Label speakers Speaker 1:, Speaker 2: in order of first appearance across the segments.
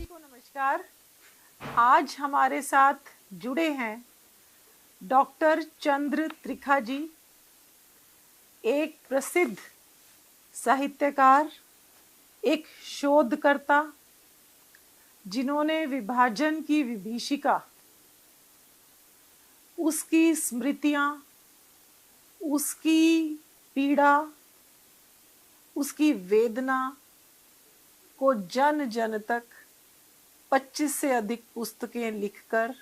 Speaker 1: को नमस्कार। आज हमारे साथ जुड़े हैं डॉक्टर चंद्र त्रिखा जी, एक प्रसिद्ध साहित्यकार, एक शोधकर्ता, जिन्होंने विभाजन की विभीषिका, उसकी स्मृतियां, उसकी पीड़ा, उसकी वेदना को जन जन तक 25 से अधिक पुस्तकें लिखकर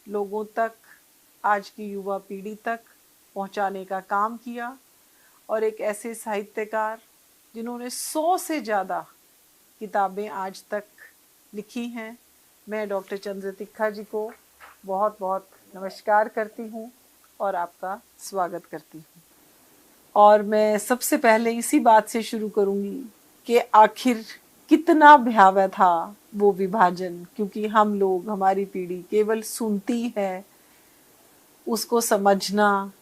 Speaker 1: लोगों तक, आज की युवा पीढ़ी तक पहुंचाने का काम किया। और एक ऐसे साहित्यकार जिन्होंने 100 से ज़्यादा किताबें आज तक लिखी हैं। मैं डॉक्टर चंद्र त्रिखा जी को बहुत बहुत नमस्कार करती हूँ और आपका स्वागत करती हूँ। और मैं सबसे पहले इसी बात से शुरू करूँगी कि आखिर कितना भयावह था वो विभाजन, क्योंकि हम लोग, हमारी पीढ़ी केवल सुनती है। उसको समझना,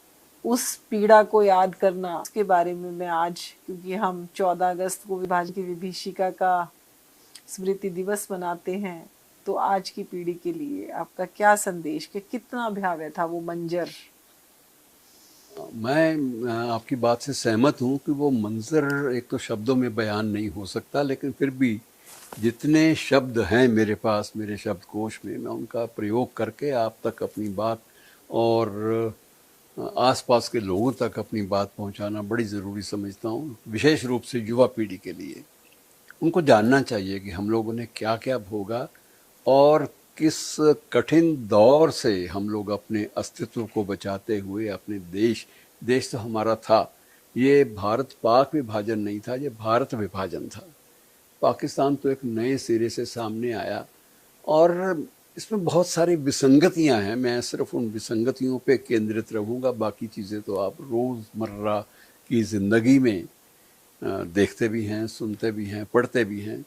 Speaker 1: उस पीड़ा को याद करना, उसके बारे में मैं आज, क्योंकि हम 14 अगस्त को विभाजन की विभीषिका का स्मृति दिवस मनाते हैं, तो आज की पीढ़ी के लिए आपका क्या संदेश कि कितना भयावह था वो मंजर?
Speaker 2: मैं आपकी बात से सहमत हूँ कि वो मंजर एक तो शब्दों में बयान नहीं हो सकता, लेकिन फिर भी जितने शब्द हैं मेरे पास, मेरे शब्दकोश में, मैं उनका प्रयोग करके आप तक अपनी बात और आसपास के लोगों तक अपनी बात पहुंचाना बड़ी ज़रूरी समझता हूँ, विशेष रूप से युवा पीढ़ी के लिए। उनको जानना चाहिए कि हम लोगों ने क्या क्या भोगा और किस कठिन दौर से हम लोग अपने अस्तित्व को बचाते हुए अपने देश तो हमारा था। ये भारत पाक विभाजन नहीं था, ये भारत विभाजन था। पाकिस्तान तो एक नए सिरे से सामने आया और इसमें बहुत सारी विसंगतियां हैं। मैं सिर्फ उन विसंगतियों पे केंद्रित रहूँगा, बाकी चीज़ें तो आप रोज़मर्रा की ज़िंदगी में देखते भी हैं, सुनते भी हैं, पढ़ते भी हैं।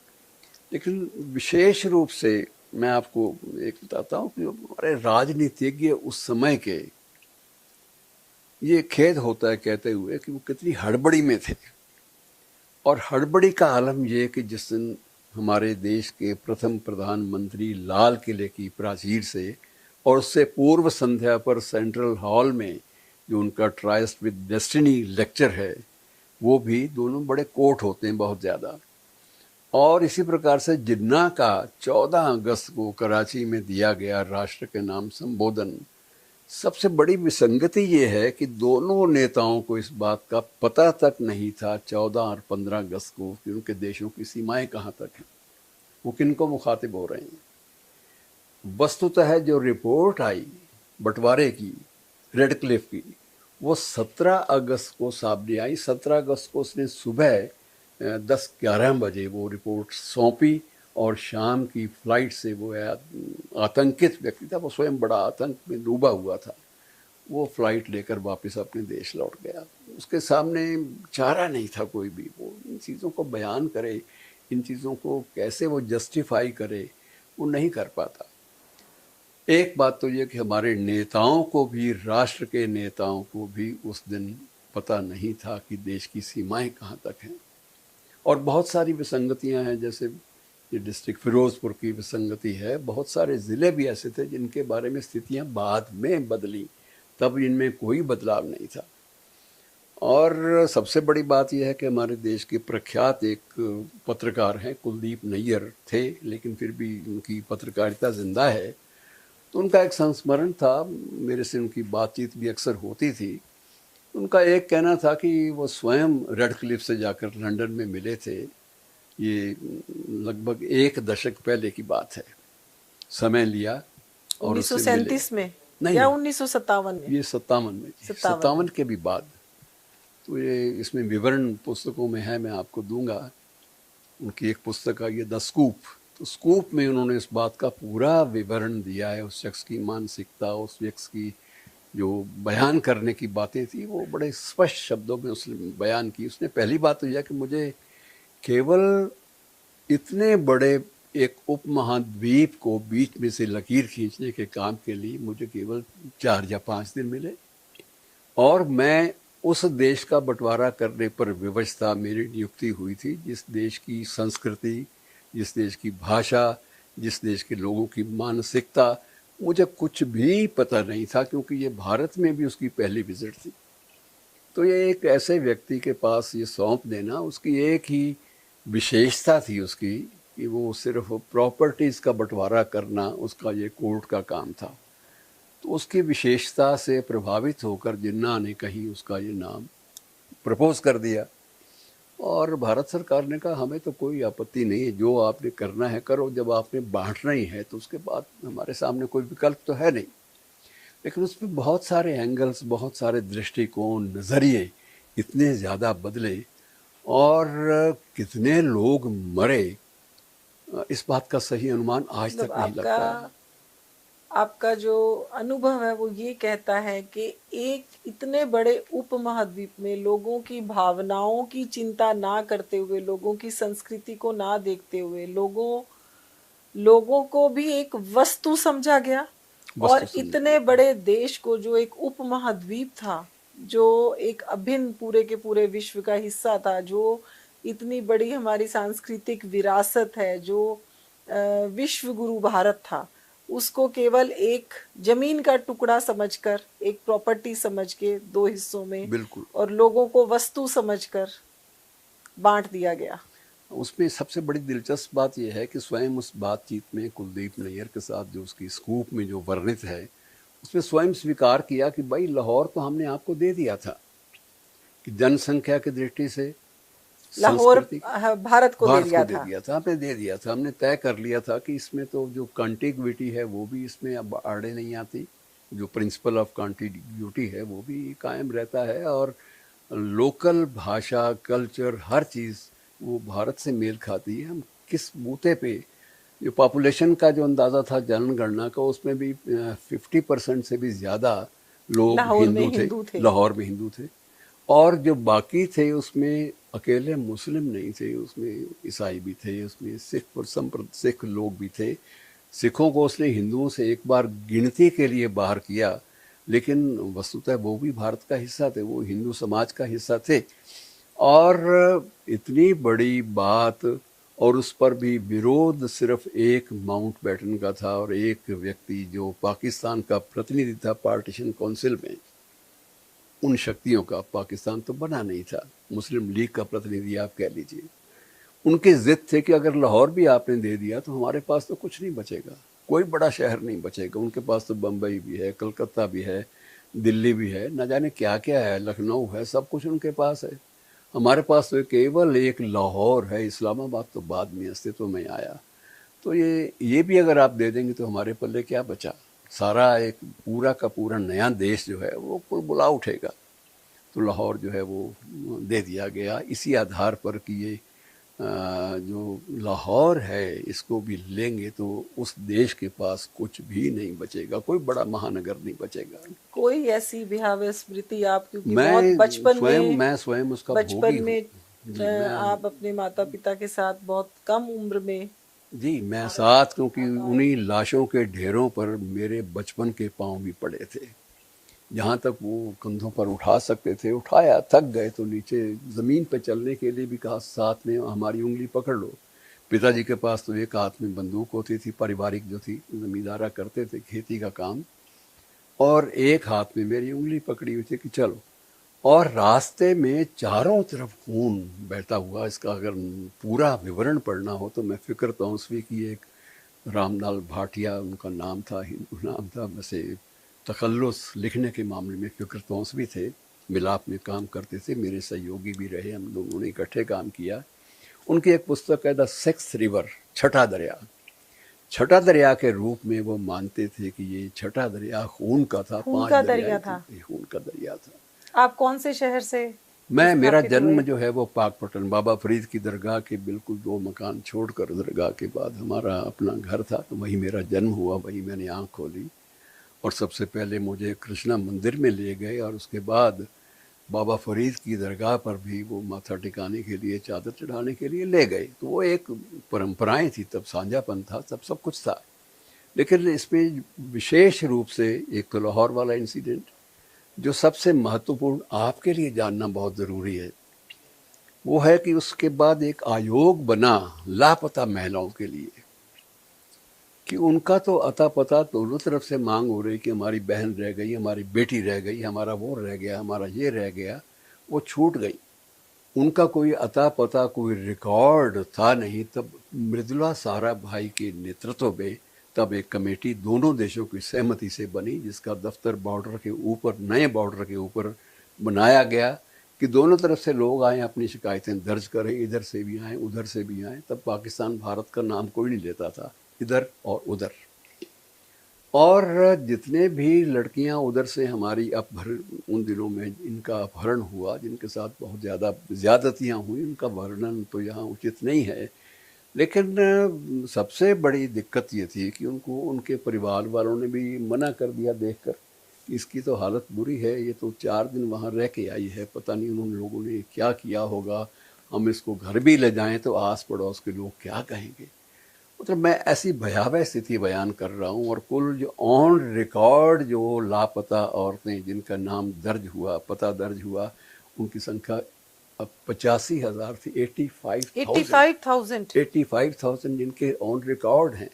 Speaker 2: लेकिन विशेष रूप से मैं आपको एक बताता हूँ कि हमारे राजनीतिज्ञ उस समय के, ये खेद होता है कहते हुए कि वो कितनी हड़बड़ी में थे। और हड़बड़ी का आलम ये कि जिस दिन हमारे देश के प्रथम प्रधानमंत्री लाल किले की प्राचीर से और उससे पूर्व संध्या पर सेंट्रल हॉल में जो उनका ट्राइस्ट विद डेस्टिनी लेक्चर है, वो भी दोनों बड़े कोट होते हैं बहुत ज़्यादा। और इसी प्रकार से जिन्ना का 14 अगस्त को कराची में दिया गया राष्ट्र के नाम संबोधन, सबसे बड़ी विसंगति ये है कि दोनों नेताओं को इस बात का पता तक नहीं था 14 और 15 अगस्त को कि उनके देशों की सीमाएं कहाँ तक हैं, वो किन को मुखातिब हो रहे हैं। वस्तुतः जो रिपोर्ट आई बंटवारे की, रेड क्लिफ की, वो 17 अगस्त को सामने आई। 17 अगस्त को उसने सुबह 10-11 बजे वो रिपोर्ट सौंपी और शाम की फ्लाइट से वो आतंकित व्यक्ति था, वो स्वयं बड़ा आतंक में डूबा हुआ था, वो फ्लाइट लेकर वापस अपने देश लौट गया। उसके सामने चारा नहीं था कोई भी। वो इन चीज़ों को बयान करे, इन चीज़ों को कैसे वो जस्टिफाई करे, वो नहीं कर पाता। एक बात तो ये कि हमारे नेताओं को भी, राष्ट्र के नेताओं को भी उस दिन पता नहीं था कि देश की सीमाएं कहाँ तक हैं। और बहुत सारी विसंगतियां हैं, जैसे ये डिस्ट्रिक्ट फिरोजपुर की विसंगति है। बहुत सारे ज़िले भी ऐसे थे जिनके बारे में स्थितियां बाद में बदली, तब इनमें कोई बदलाव नहीं था। और सबसे बड़ी बात यह है कि हमारे देश के प्रख्यात एक पत्रकार हैं, कुलदीप नैयर थे, लेकिन फिर भी उनकी पत्रकारिता जिंदा है। तो उनका एक संस्मरण था, मेरे से उनकी बातचीत भी अक्सर होती थी। उनका एक कहना था कि वो स्वयं रेड क्लिफ से जाकर लंदन में मिले थे। ये लगभग 1 दशक पहले की बात है। समय लिया और उससे मिले।
Speaker 1: 1937 में
Speaker 2: नहीं
Speaker 1: या
Speaker 2: नहीं,
Speaker 1: 1957 में?
Speaker 2: ये 57 में, 57 के भी बाद। तो ये इसमें विवरण पुस्तकों में है, मैं आपको दूंगा। उनकी एक पुस्तक आई है द स्कूप। तो स्कूप में उन्होंने इस बात का पूरा विवरण दिया है। उस शख्स की मानसिकता, उस शख्स की जो बयान करने की बातें थी, वो बड़े स्पष्ट शब्दों में उसने बयान की। उसने पहली बात तो यह कि मुझे केवल इतने बड़े एक उपमहाद्वीप को बीच में से लकीर खींचने के काम के लिए मुझे केवल 4 या 5 दिन मिले, और मैं उस देश का बंटवारा करने पर विवश था। मेरी नियुक्ति हुई थी जिस देश की संस्कृति, जिस देश की भाषा, जिस देश के लोगों की मानसिकता, मुझे कुछ भी पता नहीं था, क्योंकि ये भारत में भी उसकी पहली विजिट थी। तो ये एक ऐसे व्यक्ति के पास ये सौंप देना, उसकी एक ही विशेषता थी उसकी, कि वो सिर्फ प्रॉपर्टीज़ का बंटवारा करना उसका ये कोर्ट का काम था। तो उसकी विशेषता से प्रभावित होकर जिन्ना ने कहीं उसका ये नाम प्रपोज कर दिया, और भारत सरकार ने कहा हमें तो कोई आपत्ति नहीं है, जो आपने करना है करो, जब आपने बांटना ही है तो उसके बाद हमारे सामने कोई विकल्प तो है नहीं। लेकिन उसमें बहुत सारे एंगल्स, बहुत सारे दृष्टिकोण, नज़रिए इतने ज़्यादा बदले, और कितने लोग मरे, इस बात का सही अनुमान आज
Speaker 1: मतलब
Speaker 2: तक नहीं लग पाया।
Speaker 1: आपका जो अनुभव है वो ये कहता है कि एक इतने बड़े उपमहाद्वीप में लोगों की भावनाओं की चिंता ना करते हुए, लोगों की संस्कृति को ना देखते हुए, लोगों को भी एक वस्तु समझा गया, और
Speaker 2: वस्तु समझ
Speaker 1: इतने बड़े देश को, जो एक उपमहाद्वीप था, जो एक अभिन्न पूरे के पूरे विश्व का हिस्सा था, जो इतनी बड़ी हमारी सांस्कृतिक विरासत है, जो विश्व गुरु भारत था, उसको केवल एक जमीन का टुकड़ा समझकर, एक प्रॉपर्टी समझ के दो हिस्सों में,
Speaker 2: बिल्कुल।
Speaker 1: और लोगों को वस्तु समझकर बांट दिया गया।
Speaker 2: उसमें सबसे बड़ी दिलचस्प बात यह है कि स्वयं उस बातचीत में कुलदीप नैयर के साथ जो उसकी स्कूप में जो वर्णित है, उसमें स्वयं स्वीकार किया कि भाई लाहौर तो हमने आपको दे दिया था, कि जनसंख्या की दृष्टि से,
Speaker 1: लाहौर
Speaker 2: संस्कृति,
Speaker 1: भारत को दे
Speaker 2: भारत
Speaker 1: दिया
Speaker 2: को दे
Speaker 1: था।
Speaker 2: दिया था, हमने दे दिया था, हमने तय कर लिया था कि इसमें तो जो कॉन्टिग्विटी है वो भी इसमें अब आड़े नहीं आती, जो प्रिंसिपल ऑफ कॉन्टिग्विटी है वो भी कायम रहता है, और लोकल भाषा, कल्चर, हर चीज़ वो भारत से मेल खाती है। हम किस बूते पे, जो पॉपुलेशन का जो अंदाज़ा था जनगणना का, उसमें भी 50% से भी ज़्यादा लोग
Speaker 1: लाहौर में
Speaker 2: हिंदू थे,
Speaker 1: हिंदू थे।
Speaker 2: लाहौर में हिंदू थे, और जो बाकी थे उसमें अकेले मुस्लिम नहीं थे, उसमें ईसाई भी थे, उसमें सिख लोग भी थे। सिखों को उसने हिंदुओं से एक बार गिनती के लिए बाहर किया, लेकिन वस्तुतः वो भी भारत का हिस्सा थे, वो हिंदू समाज का हिस्सा थे। और इतनी बड़ी बात, और उस पर भी विरोध सिर्फ एक माउंटबेटन का था, और एक व्यक्ति जो पाकिस्तान का प्रतिनिधि था पार्टीशन काउंसिल में, उन शक्तियों का, पाकिस्तान तो बना नहीं था, मुस्लिम लीग का प्रतिनिधि आप कह लीजिए, उनकी जिद थे कि अगर लाहौर भी आपने दे दिया तो हमारे पास तो कुछ नहीं बचेगा, कोई बड़ा शहर नहीं बचेगा। उनके पास तो बम्बई भी है, कलकत्ता भी है, दिल्ली भी है, न जाने क्या क्या है, लखनऊ है, सब कुछ उनके पास है। हमारे पास तो केवल एक लाहौर है, इस्लामाबाद तो बाद में अस्तित्व में आया। तो ये भी अगर आप दे देंगे तो हमारे पल्ले क्या बचा, सारा एक पूरा का पूरा नया देश जो है वो कुल बुला उठेगा। तो लाहौर जो है वो दे दिया गया इसी आधार पर कि ये जो लाहौर है इसको भी लेंगे तो उस देश के पास कुछ भी नहीं बचेगा, कोई बड़ा महानगर नहीं बचेगा।
Speaker 1: कोई ऐसी विहाव स्मृति आप, क्योंकि बहुत
Speaker 2: मैं स्वयं उसका भोगी हूँ। जी,
Speaker 1: आप अपने माता पिता के साथ बहुत कम उम्र में,
Speaker 2: जी मैं साथ, क्योंकि उन्हीं लाशों के ढेरों पर मेरे बचपन के पांव भी पड़े थे। जहाँ तक वो कंधों पर उठा सकते थे उठाया, थक गए तो नीचे ज़मीन पर चलने के लिए भी कहा साथ में हमारी उंगली पकड़ लो। पिताजी के पास तो एक हाथ में बंदूक होती थी, पारिवारिक जो थी, ज़मींदारा करते थे खेती का काम, और एक हाथ में मेरी उंगली पकड़ी हुई थी कि चलो। और रास्ते में चारों तरफ खून बहता हुआ, इसका अगर पूरा विवरण पढ़ना हो तो मैं फ़िक्र तौंसवी की एक रामलाल भाटिया उनका नाम था, हिंदू नाम था, वैसे तखल्लुस लिखने के मामले में फ़िक्र तौंसवी थे, मिलाप में काम करते थे, मेरे सहयोगी भी रहे, हम लोगों ने इकट्ठे काम किया। उनकी एक पुस्तक है द सिक्स्थ रिवर, छठा दरिया। छठा दरिया के रूप में वो मानते थे कि ये छठा दरिया खून का था,
Speaker 1: खून
Speaker 2: 5
Speaker 1: का
Speaker 2: दरिया
Speaker 1: दरिया था।
Speaker 2: खून का दरिया था।
Speaker 1: आप कौन से शहर से
Speaker 2: मेरा
Speaker 1: स्थापित
Speaker 2: जन्म
Speaker 1: हुए?
Speaker 2: जो है वो पाकपटन, बाबा फरीद की दरगाह के बिल्कुल 2 मकान छोड़कर दरगाह के बाद हमारा अपना घर था, तो वहीं मेरा जन्म हुआ, वहीं मैंने आँख खोली। और सबसे पहले मुझे कृष्णा मंदिर में ले गए, और उसके बाद बाबा फरीद की दरगाह पर भी वो माथा टिकाने के लिए, चादर चढ़ाने के लिए ले गए। तो वो एक परंपराएं थी, तब साझापन था, तब सब कुछ था। लेकिन इसमें विशेष रूप से एक तो लाहौर वाला इंसिडेंट, जो सबसे महत्वपूर्ण आपके लिए जानना बहुत ज़रूरी है, वो है कि उसके बाद एक आयोग बना लापता महिलाओं के लिए। कि उनका तो अता पता दोनों तरफ से मांग हो रही कि हमारी बहन रह गई, हमारी बेटी रह गई, हमारा वो रह गया, हमारा ये रह गया, वो छूट गई। उनका कोई अता पता, कोई रिकॉर्ड था नहीं। तब मृदुला साराभाई के नेतृत्व में तब एक कमेटी दोनों देशों की सहमति से बनी, जिसका दफ्तर बॉर्डर के ऊपर, नए बॉर्डर के ऊपर बनाया गया कि दोनों तरफ से लोग आएँ, अपनी शिकायतें दर्ज करें, इधर से भी आएँ, उधर से भी आएँ। तब पाकिस्तान भारत का नाम कोई नहीं लेता था, इधर और उधर। और जितने भी लड़कियां उधर से हमारी अपहरण, उन दिनों में इनका अपहरण हुआ, जिनके साथ बहुत ज़्यादा ज़्यादतियाँ हुई, उनका वर्णन तो यहाँ उचित नहीं है। लेकिन सबसे बड़ी दिक्कत ये थी कि उनको उनके परिवार वालों ने भी मना कर दिया देखकर कि इसकी तो हालत बुरी है, ये तो 4 दिन वहाँ रह के आई है, पता नहीं उन लोगों ने क्या किया होगा, हम इसको घर भी ले जाएं तो आस पड़ोस के लोग क्या कहेंगे। मतलब मैं ऐसी भयावह स्थिति बयान कर रहा हूँ। और कुल जो ऑन रिकॉर्ड जो लापता औरतें जिनका नाम दर्ज हुआ, पता दर्ज हुआ, उनकी संख्या अब 85,000 थी।
Speaker 1: 85,000।
Speaker 2: 85,000 जिनके ऑन रिकॉर्ड हैं,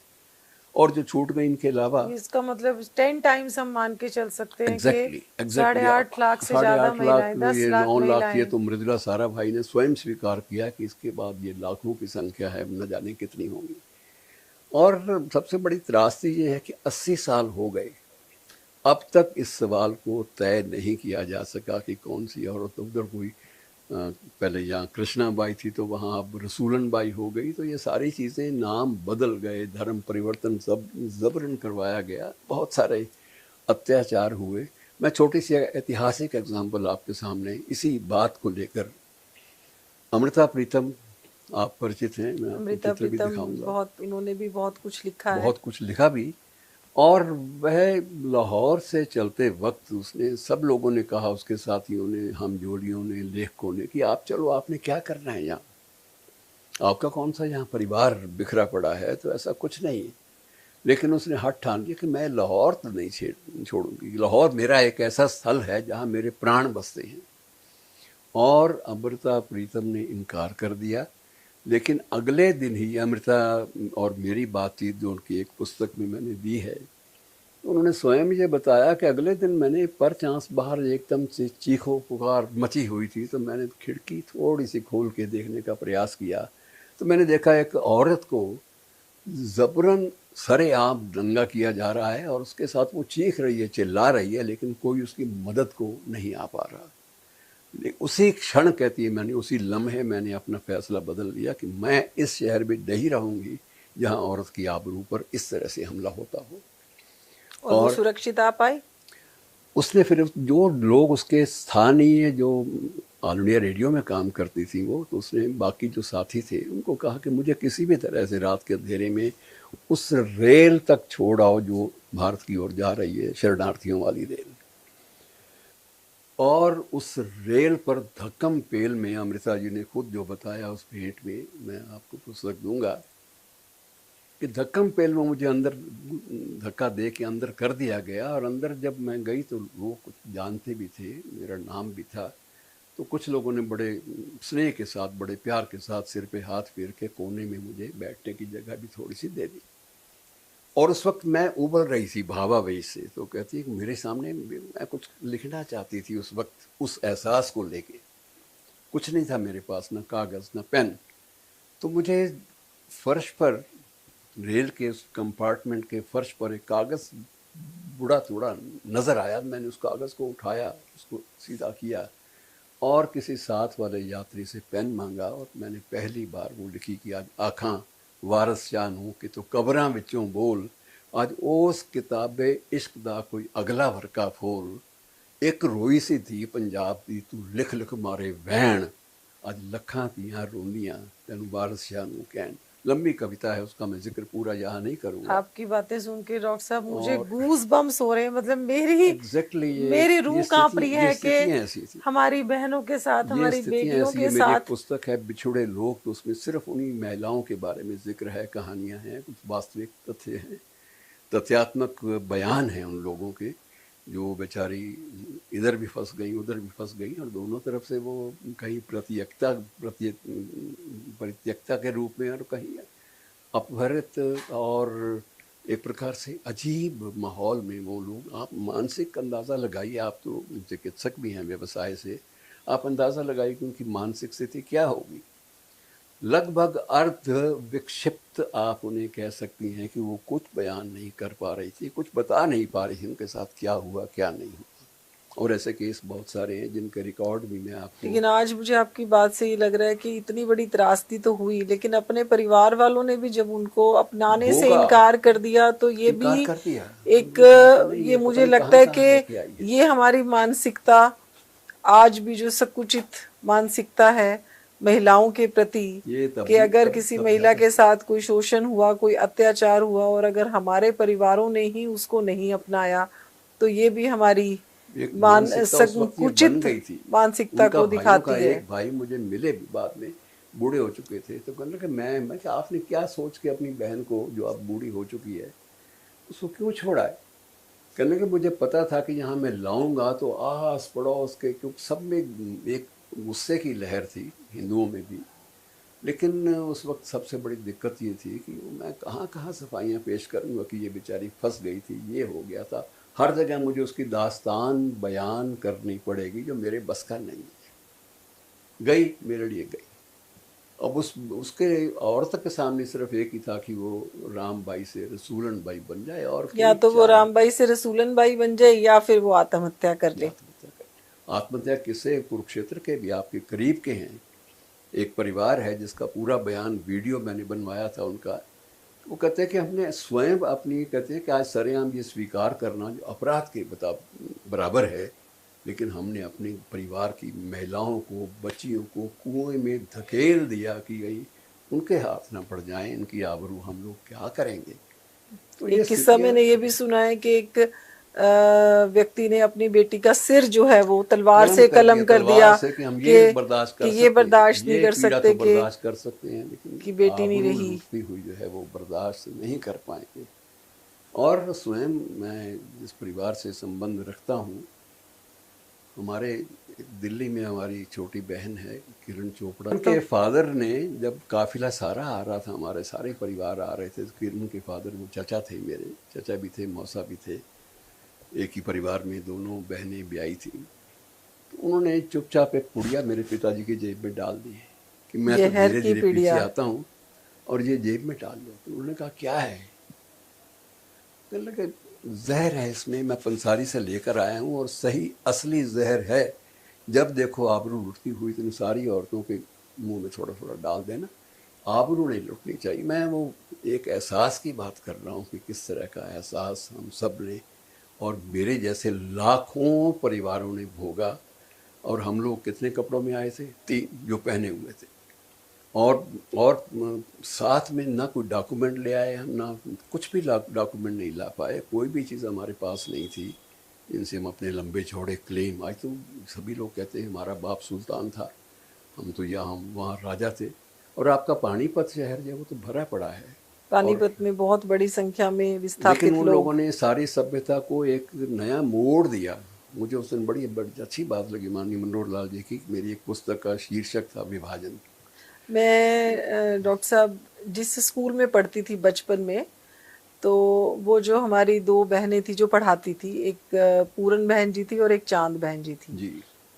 Speaker 2: और जो छूट गए इनके अलावा।
Speaker 1: इसका मतलब 10 टाइम्स हम मान के चल सकते हैं कि
Speaker 2: एग्जैक्टली
Speaker 1: 8.5 लाख से ज्यादा
Speaker 2: 8.5 लाख,
Speaker 1: महिलाएं, 10
Speaker 2: ये
Speaker 1: लाख
Speaker 2: 9 लाख ये
Speaker 1: महिलाएं।
Speaker 2: तो मृदुला साराभाई ने स्वयं स्वीकार किया कि इसके बाद ये लाखों की संख्या है, न जाने कितनी होंगी। और सबसे बड़ी त्रासदी ये है कि 80 साल हो गए, अब तक इस सवाल को तय नहीं किया जा सका कि कौन सी औरत। उधर कोई पहले यहाँ कृष्णा बाई थी तो वहाँ अब रसूलन बाई हो गई। तो ये सारी चीज़ें, नाम बदल गए, धर्म परिवर्तन सब जबरन करवाया गया, बहुत सारे अत्याचार हुए। मैं छोटी सी ऐतिहासिक एग्जाम्पल आपके सामने इसी बात को लेकर, अमृता प्रीतम आप परिचित हैं, मैं आपको
Speaker 1: अमृता
Speaker 2: चित्र भी
Speaker 1: प्रीतम
Speaker 2: दिखाऊंगा।
Speaker 1: बहुत, उन्होंने भी बहुत कुछ लिखा है,
Speaker 2: बहुत कुछ लिखा भी। और वह लाहौर से चलते वक्त उसने, सब लोगों ने कहा, उसके साथियों ने, हमजोलियों ने, लेखकों ने, कि आप चलो, आपने क्या करना है यहाँ, आपका कौन सा यहाँ परिवार बिखरा पड़ा है, तो ऐसा कुछ नहीं है। लेकिन उसने हठ ठान लिया कि मैं लाहौर तो नहीं छोड़ूंगी, लाहौर मेरा एक ऐसा स्थल है जहाँ मेरे प्राण बसते हैं। और अमृता प्रीतम ने इनकार कर दिया। लेकिन अगले दिन ही अमृता और मेरी बातचीत जो उनकी एक पुस्तक में मैंने दी है, तो उन्होंने स्वयं ये बताया कि अगले दिन मैंने पर चांस बाहर एकदम से चीखो पुकार मची हुई थी, तो मैंने खिड़की थोड़ी सी खोल के देखने का प्रयास किया, तो मैंने देखा एक औरत को जबरन सरेआम दंगा किया जा रहा है और उसके साथ वो चीख रही है, चिल्ला रही है, लेकिन कोई उसकी मदद को नहीं आ पा रहा। उसी क्षण, कहती है, मैंने उसी लम्हे मैंने अपना फैसला बदल लिया कि मैं इस शहर में नहीं रहूंगी जहां औरत की आबरू पर इस तरह से हमला होता हो।
Speaker 1: और वो सुरक्षित आ पाई।
Speaker 2: उसने फिर जो लोग उसके स्थानीय, जो ऑल इंडिया रेडियो में काम करती थी वो, तो उसने बाकी जो साथी थे उनको कहा कि मुझे किसी भी तरह से रात के अंधेरे में उस रेल तक छोड़ आओ जो भारत की ओर जा रही है, शरणार्थियों वाली रेल। और उस रेल पर धक्कम पेल में, अमृता जी ने खुद जो बताया उस भेंट में, मैं आपको पुस्तक दूंगा, कि धक्कम पेल में मुझे अंदर धक्का दे के अंदर कर दिया गया। और अंदर जब मैं गई तो वो कुछ जानते भी थे, मेरा नाम भी था, तो कुछ लोगों ने बड़े स्नेह के साथ, बड़े प्यार के साथ सिर पे हाथ फेर के कोने में मुझे बैठने की जगह भी थोड़ी सी दे दी। और उस वक्त मैं उबल रही थी भावावेश से। तो कहती है कि मेरे सामने मैं कुछ लिखना चाहती थी उस वक्त, उस एहसास को लेके। कुछ नहीं था मेरे पास, ना कागज़ ना पेन। तो मुझे फर्श पर, रेल के उस कंपार्टमेंट के फर्श पर एक कागज़ बुढ़ा थोड़ा नज़र आया। मैंने उस कागज़ को उठाया, उसको सीधा किया और किसी साथ वाले यात्री से पेन मांगा, और मैंने पहली बार वो लिखी कि आज आँखां वारस शान हूँ कि तो कबरां विचों बोल, आज उस किताबे इश्क दा कोई अगला वर्का फोल, एक रोई सी थी पंजाब दी तू लिख लिख मारे वैन, आज लखां दियां रोंदियां तेनू वारस शाह नूं कहन। लंबी कविता है, उसका मैं जिक्र पूरा यहाँ नहीं करूँगा।
Speaker 1: आपकी बातें सुन के डॉक्टर साहब मुझे गूज बम्स हो रहे हैं। मतलब मेरी मेरी रूह कांप रही है कि हमारी बहनों के साथ, हमारी बेटियों के साथ।
Speaker 2: मेरी एक पुस्तक है बिछुड़े लोग, तो उसमें सिर्फ उन्हीं महिलाओं के बारे में जिक्र है, कहानियाँ हैं, कुछ वास्तविक तथ्य हैं, तथ्यात्मक बयान हैं उन लोगों के, जो बेचारी इधर भी फंस गई, उधर भी फंस गई, और दोनों तरफ से वो कहीं परित्यक्ता के रूप में और कहीं अपहरित और एक प्रकार से अजीब माहौल में वो लोग, आप मानसिक अंदाज़ा लगाइए, आप तो चिकित्सक भी हैं व्यवसाय से, आप अंदाज़ा लगाइए कि उनकी मानसिक स्थिति क्या होगी। लगभग अर्ध विक्षिप्त आप उन्हें कह सकती हैं कि वो कुछ बयान नहीं कर पा रही थी, कुछ बता नहीं पा रही थी उनके साथ क्या हुआ क्या नहीं हुआ। और ऐसे केस बहुत सारे हैं जिनके रिकॉर्ड भी मैं आपको।
Speaker 1: लेकिन आज मुझे आपकी बात से ये लग रहा है कि इतनी बड़ी त्रासदी तो हुई, लेकिन अपने परिवार वालों ने भी जब उनको अपनाने से इनकार कर दिया तो ये भी एक, ये मुझे लगता है कि ये हमारी मानसिकता आज भी जो संकुचित मानसिकता है महिलाओं के प्रति, कि अगर किसी महिला के साथ कोई शोषण हुआ, कोई अत्याचार हुआ और अगर हमारे परिवारों ने ही उसको नहीं अपनाया तो ये भी हमारी संकुचित मानसिकता को दिखाती है।
Speaker 2: एक भाई मुझे मिले बाद में, बूढ़े हो चुके थे, तो कहने लगे मैं कि आपने क्या सोच के अपनी बहन को जो अब बूढ़ी हो चुकी है उसको क्यों छोड़ा है। कहने लगे मुझे पता था कि यहाँ मैं लाऊंगा तो आस पड़ोस के, क्योंकि सब में एक गुस्से की लहर थी, हिंदुओं में भी। लेकिन उस वक्त सबसे बड़ी दिक्कत ये थी कि मैं कहाँ कहाँ सफाइयाँ पेश करूँगा कि ये बेचारी फंस गई थी, ये हो गया था। हर जगह मुझे उसकी दास्तान बयान करनी पड़ेगी जो मेरे बस का नहीं है। गई, मेरे लिए गई। अब उसके औरत के सामने सिर्फ एक ही था कि वो राम बाई से रसूलन बाई बन जाए, और
Speaker 1: या तो वो राम बाई से रसूलन बाई बन जाए या फिर वो आत्महत्या कर ले।
Speaker 2: आत्महत्या किससे? कुरुक्षेत्र के भी आपके करीब के हैं, एक परिवार है जिसका पूरा बयान वीडियो मैंने बनवाया था उनका। वो कहते हैं कि हमने स्वयं अपनी, कहते हैं कि आज सरेआम ये स्वीकार करना जो अपराध के बराबर है, लेकिन हमने अपने परिवार की महिलाओं को, बच्चियों को कुएं में धकेल दिया कि गई उनके हाथ ना पड़ जाएं, इनकी आबरू हम लोग क्या करेंगे।
Speaker 1: तो एक किस्सा मैंने ये भी सुना है कि एक व्यक्ति ने अपनी बेटी का सिर जो है वो तलवार से कलम कर दिया कि हम ये बर्दाश्त नहीं कर सकते,
Speaker 2: बर्दाश्त कर सकते हैं, लेकिन
Speaker 1: कि बेटी नहीं रही
Speaker 2: हुई जो है वो बर्दाश्त नहीं कर पाएंगे। और स्वयं मैं जिस परिवार से संबंध रखता हूँ, हमारे दिल्ली में हमारी छोटी बहन है किरण चोपड़ा, उनके फादर ने, जब काफिला सारा आ रहा था, हमारे सारे परिवार आ रहे थे, तो किरण के फादर वो चाचा थे, मेरे चाचा भी थे, मौसा भी थे, एक ही परिवार में दोनों बहनें ब्याही थी। तो उन्होंने चुपचाप एक पुड़िया मेरे पिताजी की जेब में डाल दी कि मैं तो धीरे धीरे पीछे आता हूँ और ये जेब में डाल दो। तो उन्होंने कहा क्या है? कहने लगे जहर है इसमें, मैं पंसारी से लेकर आया हूँ और सही असली जहर है, जब देखो आबरू लुटती हुई तो सारी औरतों के मुंह में थोड़ा थोड़ा डाल देना, आबरू नहीं लुटनी चाहिए। मैं वो एक एहसास की बात कर रहा हूँ कि किस तरह का एहसास हम सब ने और मेरे जैसे लाखों परिवारों ने भोगा। और हम लोग कितने कपड़ों में आए थे? 3 जो पहने हुए थे, और साथ में ना कोई डॉक्यूमेंट ले आए हम, ना कुछ भी डॉक्यूमेंट नहीं ला पाए, कोई भी चीज़ हमारे पास नहीं थी जिनसे हम अपने लंबे चौड़े क्लेम। आज तो सभी लोग कहते हैं हमारा बाप सुल्तान था, हम तो यहाँ वहाँ राजा थे। और आपका पानीपत शहर जो है वो तो भरा पड़ा है,
Speaker 1: पानीपत में बहुत बड़ी संख्या में विस्थापित
Speaker 2: लेकिन उन लोगों ने सारी सभ्यता को एक नया मोड़ दिया। मुझे उस दिन बड़ी अच्छी बात लगी माननीय मनोहर लाल जी की, मेरी एक पुस्तक का शीर्षक था विभाजन।
Speaker 1: मैं डॉक्टर साहब जिस स्कूल में पढ़ती थी बचपन में, तो वो जो हमारी 2 बहनें थी जो पढ़ाती थी, एक पूरन बहन जी थी और एक चांद बहन जी थी
Speaker 2: जी।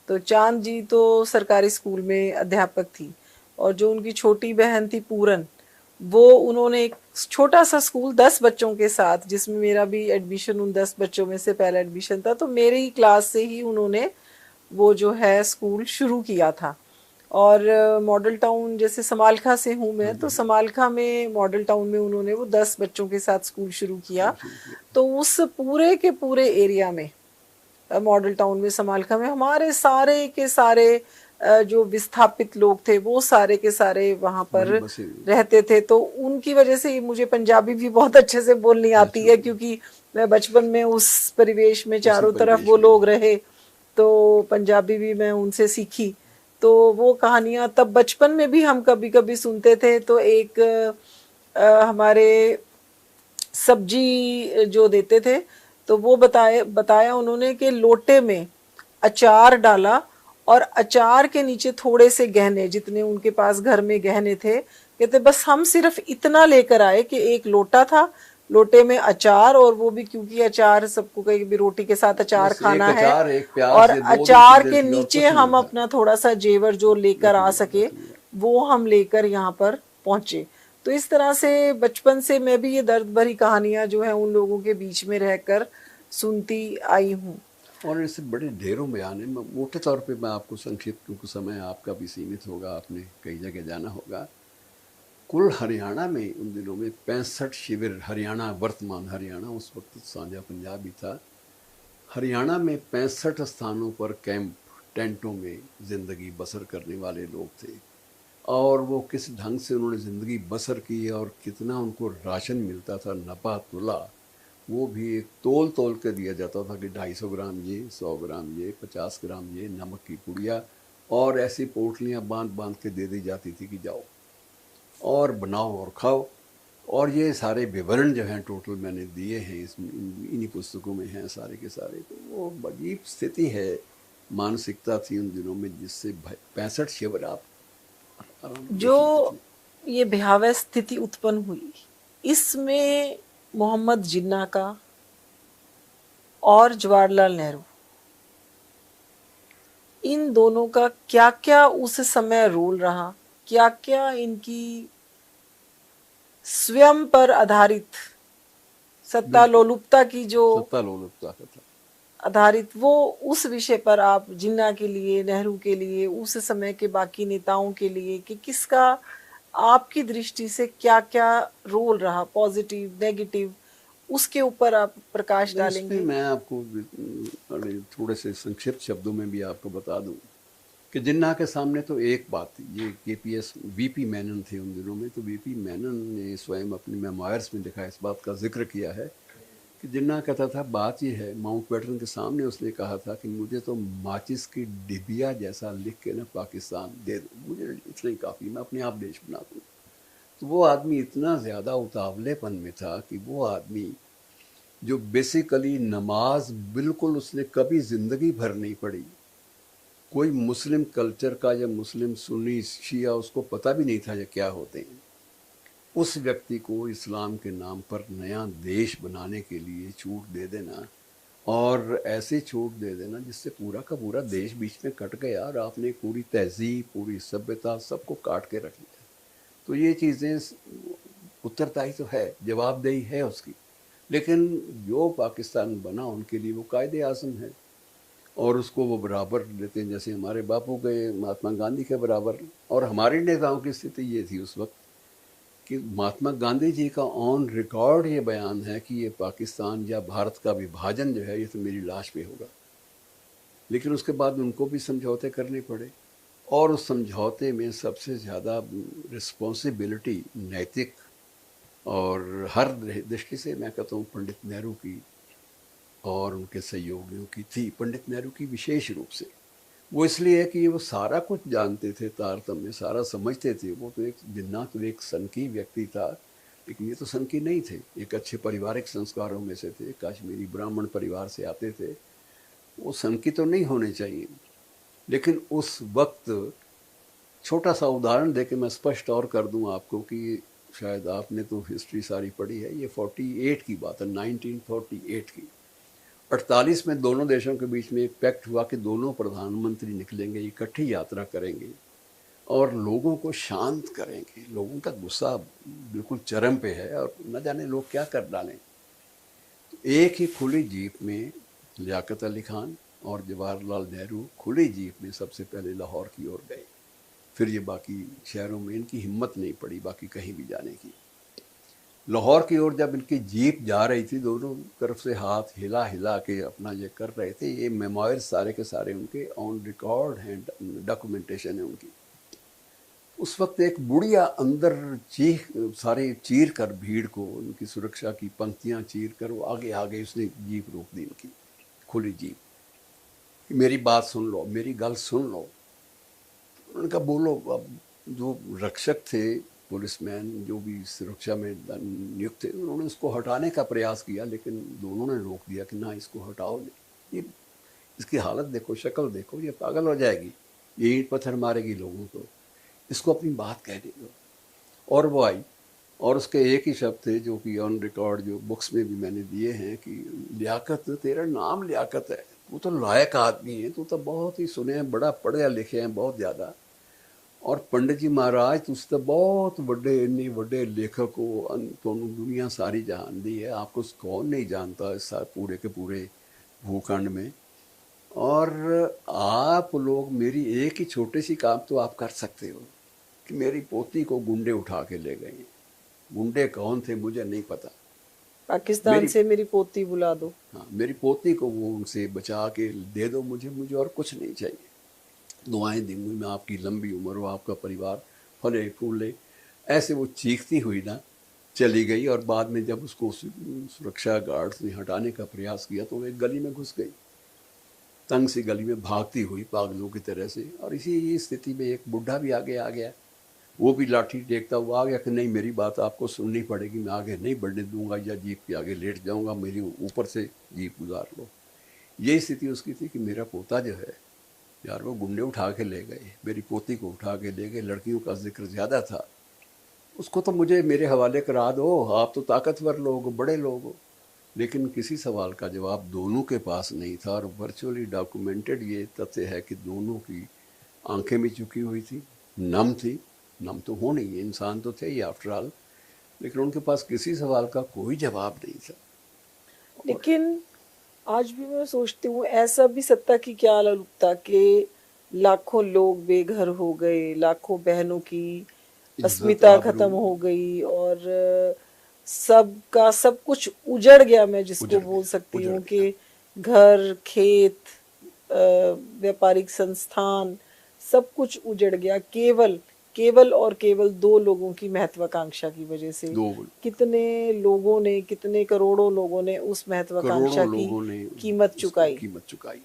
Speaker 1: तो चांद जी तो सरकारी स्कूल में अध्यापक थी, और जो उनकी छोटी बहन थी पूरन, वो उन्होंने एक छोटा सा स्कूल 10 बच्चों के साथ, जिसमें मेरा भी एडमिशन उन 10 बच्चों में से पहला एडमिशन था, तो मेरी क्लास से ही उन्होंने वो जो है स्कूल शुरू किया था। और मॉडल टाउन, जैसे समालखा से हूँ मैं, तो समालखा में मॉडल टाउन में उन्होंने वो 10 बच्चों के साथ स्कूल शुरू किया। तो उस पूरे के पूरे एरिया में, मॉडल टाउन में, समालखा में, हमारे सारे के सारे जो विस्थापित लोग थे वो सारे के सारे वहाँ पर रहते थे। तो उनकी वजह से मुझे पंजाबी भी बहुत अच्छे से बोलनी आती है, क्योंकि मैं बचपन में उस परिवेश में चारों तरफ वो लोग रहे, तो पंजाबी भी मैं उनसे सीखी। तो वो कहानियाँ तब बचपन में भी हम कभी कभी सुनते थे। तो एक हमारे सब्जी जो देते थे, तो वो बताया उन्होंने कि लोटे में अचार डाला और अचार के नीचे थोड़े से गहने, जितने उनके पास घर में गहने थे, कहते बस हम सिर्फ इतना लेकर आए कि एक लोटा था, लोटे में अचार, और वो भी क्योंकि अचार सबको कहीं भी रोटी के साथ अचार
Speaker 2: बस एक
Speaker 1: खाना है,
Speaker 2: अचार, एक प्याज,
Speaker 1: और
Speaker 2: ये दो
Speaker 1: अचार
Speaker 2: चीजें
Speaker 1: के
Speaker 2: थी और
Speaker 1: नीचे
Speaker 2: कुछ नहीं
Speaker 1: हम
Speaker 2: था।
Speaker 1: अपना थोड़ा सा जेवर जो लेकर आ सके
Speaker 2: रख लिया।
Speaker 1: वो हम लेकर यहाँ पर पहुंचे। तो इस तरह से बचपन से मैं भी ये दर्द भरी कहानियां जो है उन लोगों के बीच में रहकर सुनती आई हूँ।
Speaker 2: और इससे बड़े ढेरों बयान है, मैं मोटे तौर पे मैं आपको संक्षिप्त, क्योंकि समय आपका भी सीमित होगा, आपने कई जगह जाना होगा। कुल हरियाणा में उन दिनों में 65 शिविर, हरियाणा वर्तमान हरियाणा, उस वक्त साझा पंजाब ही था, हरियाणा में 65 स्थानों पर कैंप, टेंटों में ज़िंदगी बसर करने वाले लोग थे। और वो किस ढंग से उन्होंने ज़िंदगी बसर की और कितना उनको राशन मिलता था, नपा तुला, वो भी एक तोल तोल के दिया जाता था कि 250 ग्राम ये, 100 ग्राम ये, 50 ग्राम ये, नमक की पुड़िया, और ऐसी पोटलियाँ बांध बांध के दे दी जाती थी कि जाओ और बनाओ और खाओ। और ये सारे विवरण जो हैं टोटल मैंने दिए हैं, इसमें इन्हीं पुस्तकों में हैं सारे के सारे। तो वो अजीब स्थिति है, मानसिकता थी उन दिनों में, जिससे 65 शिविर आप आराम
Speaker 1: जो
Speaker 2: देखिए कितने।
Speaker 1: ये भयावह स्थिति उत्पन्न हुई, इसमें मोहम्मद जिन्ना का और जवाहरलाल नेहरू, इन दोनों का क्या क्या उस समय रोल रहा, क्या क्या इनकी स्वयं पर आधारित सत्ता
Speaker 2: बिल्कुल,
Speaker 1: लोलुपता की जो
Speaker 2: सत्ता लोलुपता का था।
Speaker 1: आधारित, वो उस विषय पर आप जिन्ना के लिए, नेहरू के लिए, उस समय के बाकी नेताओं के लिए, कि किसका आपकी दृष्टि से क्या क्या रोल रहा, पॉजिटिव नेगेटिव, उसके ऊपर आप प्रकाश
Speaker 2: नहीं, इसमें
Speaker 1: डालेंगे।
Speaker 2: मैं आपको थोड़े से संक्षिप्त शब्दों में भी आपको बता दूं कि जिन्ना के सामने तो एक बात थी, ये केपीएस वीपी मेनन थे उन दिनों में, तो वीपी मेनन ने स्वयं अपने मेमोयर्स में लिखा, इस बात का जिक्र किया है कि जिन्ना कहता था बात ये है, माउंटबेटन के सामने उसने कहा था कि मुझे तो माचिस की डिबिया जैसा लिख के ना पाकिस्तान दे दो, मुझे इतना ही काफ़ी, मैं अपने आप देश बना दूँ। तो वो आदमी इतना ज़्यादा उतावलेपन में था कि वो आदमी जो बेसिकली नमाज बिल्कुल उसने कभी ज़िंदगी भर नहीं पढ़ी, कोई मुस्लिम कल्चर का या मुस्लिम सुन्नी शिया उसको पता भी नहीं था ये क्या होते हैं, उस व्यक्ति को इस्लाम के नाम पर नया देश बनाने के लिए छूट दे देना, और ऐसे छूट दे देना जिससे पूरा का पूरा देश बीच में कट गया और आपने पूरी तहजीब, पूरी सभ्यता सबको काट के रख लिया। तो ये चीज़ें, उत्तरदायी तो है, जवाबदेही है उसकी, लेकिन जो पाकिस्तान बना उनके लिए वो कायदे आज़म है और उसको वो बराबर लेते हैं, जैसे हमारे बापू के, महात्मा गांधी के बराबर। और हमारे नेताओं की स्थिति ये थी उस वक्त कि महात्मा गांधी जी का ऑन रिकॉर्ड ये बयान है कि ये पाकिस्तान या भारत का विभाजन जो है ये तो मेरी लाश पे होगा, लेकिन उसके बाद उनको भी समझौते करने पड़े, और उस समझौते में सबसे ज़्यादा रिस्पॉन्सिबिलिटी नैतिक और हर दृष्टि से मैं कहता हूँ पंडित नेहरू की और उनके सहयोगियों की थी, पंडित नेहरू की विशेष रूप से। वो इसलिए है कि वो सारा कुछ जानते थे, तारतम्य सारा समझते थे। वो तो एक जिन्ना तो एक सनकी व्यक्ति था, लेकिन ये तो सनकी नहीं थे, एक अच्छे पारिवारिक संस्कारों में से थे, कश्मीरी ब्राह्मण परिवार से आते थे, वो सनकी तो नहीं होने चाहिए। लेकिन उस वक्त, छोटा सा उदाहरण देके मैं स्पष्ट और कर दूं आपको कि शायद आपने तो हिस्ट्री सारी पढ़ी है, ये 48 की बात है, 1948 की। 48 में दोनों देशों के बीच में एक पैक्ट हुआ कि दोनों प्रधानमंत्री निकलेंगे, इकट्ठी यात्रा करेंगे और लोगों को शांत करेंगे। लोगों का गुस्सा बिल्कुल चरम पे है और न जाने लोग क्या कर डालें। तो एक ही खुली जीप में लियाकत अली खान और जवाहरलाल नेहरू खुली जीप में सबसे पहले लाहौर की ओर गए, फिर ये बाकी शहरों में इनकी हिम्मत नहीं पड़ी बाकी कहीं भी जाने की। लाहौर की ओर जब इनकी जीप जा रही थी, दोनों तरफ से हाथ हिला हिला के अपना ये कर रहे थे, ये मेमोयर सारे के सारे उनके ऑन रिकॉर्ड हैं, डॉक्यूमेंटेशन है उनकी। उस वक्त एक बुढ़िया अंदर सारे चीर कर भीड़ को, उनकी सुरक्षा की पंक्तियां चीर कर वो आगे आगे उसने जीप रोक दी, उनकी खुली जीप, मेरी बात सुन लो, मेरी गल सुन लो। उन्होंने कहा बोलो। अब जो रक्षक थे, पुलिसमैन जो भी सुरक्षा में नियुक्त थे, उन्होंने उसको हटाने का प्रयास किया, लेकिन दोनों ने रोक दिया कि ना इसको हटाओ, ये इसकी हालत देखो, शक्ल देखो, ये पागल हो जाएगी, ये ईंट पत्थर मारेगी लोगों को, इसको अपनी बात कहने दो। और वो आई और उसके एक ही शब्द थे जो कि ऑन रिकॉर्ड जो बुक्स में भी मैंने दिए हैं कि लियाकत, तेरा नाम लियाकत है, तू तो लायक आदमी है, तू तो बहुत ही सुने हैं, बड़ा पढ़े लिखे हैं बहुत ज़्यादा, और पंडित जी महाराज तुस तो बहुत बड़े इन्ने बड़े लेखक हो, तो दुनिया सारी जानती है, आपको कौन नहीं जानता इस पूरे के पूरे भूखंड में। और आप लोग मेरी एक ही छोटी सी काम तो आप कर सकते हो कि मेरी पोती को गुंडे उठा के ले गए। गुंडे कौन थे मुझे नहीं पता,
Speaker 1: पाकिस्तान से मेरी पोती बुला दो।
Speaker 2: हाँ, मेरी पोती को वो उनसे बचा के दे दो मुझे, मुझे और कुछ नहीं चाहिए। दुआएं दूंगी मैं, आपकी लंबी उम्र हो, आपका परिवार फले फूले। ऐसे वो चीखती हुई ना चली गई, और बाद में जब उसको सुरक्षा गार्ड्स ने हटाने का प्रयास किया तो वो एक गली में घुस गई, तंग सी गली में भागती हुई पागलों की तरह से। और इसी स्थिति में एक बुढ़ा भी आगे आ गया, वो भी लाठी टेकता हुआ आ गया कि नहीं मेरी बात आपको सुननी पड़ेगी, मैं आगे नहीं बढ़ने दूंगा, या जीप के आगे लेट जाऊंगा, मेरी ऊपर से जीप गुजार लो। ये स्थिति उसकी थी कि मेरा पोता जो है यार वो गुंडे उठा के ले गए, मेरी पोती को उठा के ले गए, लड़कियों का जिक्र ज़्यादा था, उसको तो मुझे मेरे हवाले करा दो, आप तो ताकतवर लोग हो, बड़े लोग हो। लेकिन किसी सवाल का जवाब दोनों के पास नहीं था, और वर्चुअली डॉक्यूमेंटेड ये तथ्य है कि दोनों की आंखें भी झुकी हुई थी, नम थी, नम तो हो नहीं, इंसान तो थे ही आफ्टर ऑल, लेकिन उनके पास किसी सवाल का कोई जवाब नहीं था।
Speaker 1: लेकिन आज भी मैं सोचती हूँ ऐसा भी सत्ता की क्या अलौकिकता कि लाखों लोग बेघर हो गए, लाखों बहनों की अस्मिता खत्म हो गई, और सबका सब कुछ उजड़ गया। मैं जिसको बोल सकती हूँ कि घर, खेत, व्यापारिक संस्थान, सब कुछ उजड़ गया केवल केवल और केवल दो लोगों की महत्वाकांक्षा की वजह से। कितने लोगों ने, कितने करोड़ों लोगों ने उस महत्वाकांक्षा की कीमत चुकाई,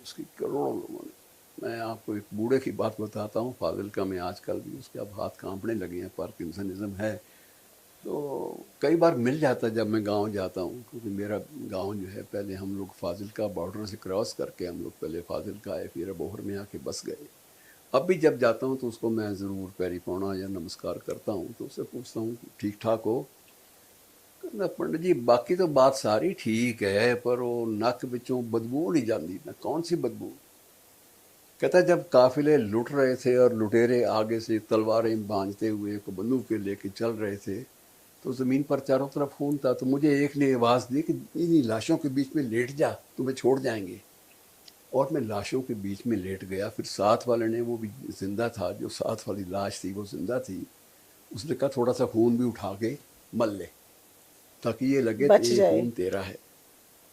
Speaker 2: उसकी करोड़ों लोगों ने। मैं आपको एक बूढ़े की बात बताता हूँ, फाजिल्का में आजकल भी उसके अब हाथ कांपने लगे हैं, पार्किंसनिज्म है। तो कई बार मिल जाता जब मैं गांव जाता हूँ, क्योंकि मेरा गांव जो है, पहले हम लोग फाजिल्का बॉर्डर से क्रॉस करके हम लोग पहले फाजिल्का आए, फिर अबोहर में आके बस गए। अब भी जब जाता हूँ तो उसको मैं ज़रूर पैरी पौना या नमस्कार करता हूँ, तो उससे पूछता हूँ ठीक ठाक हो। कहना पंडित जी बाकी तो बात सारी ठीक है, पर वो नक बिचों बदबू नहीं जाती। ना कौन सी बदबू? कहता जब काफिले लुट रहे थे और लुटेरे आगे से तलवारें बांधते हुए बंदूकें लेके चल रहे थे, तो ज़मीन पर चारों तरफ खून था, तो मुझे एक ने आवाज़ दी कि इन्हीं लाशों के बीच में लेट जा, तुम्हें छोड़ जाएंगे। और मैं लाशों के बीच में लेट गया। फिर साथ वाले ने, वो भी जिंदा था, जो साथ वाली लाश थी वो जिंदा थी, उसने कहा थोड़ा सा खून भी उठा के मल ले, ताकि ये लगे कि ये खून तेरा है।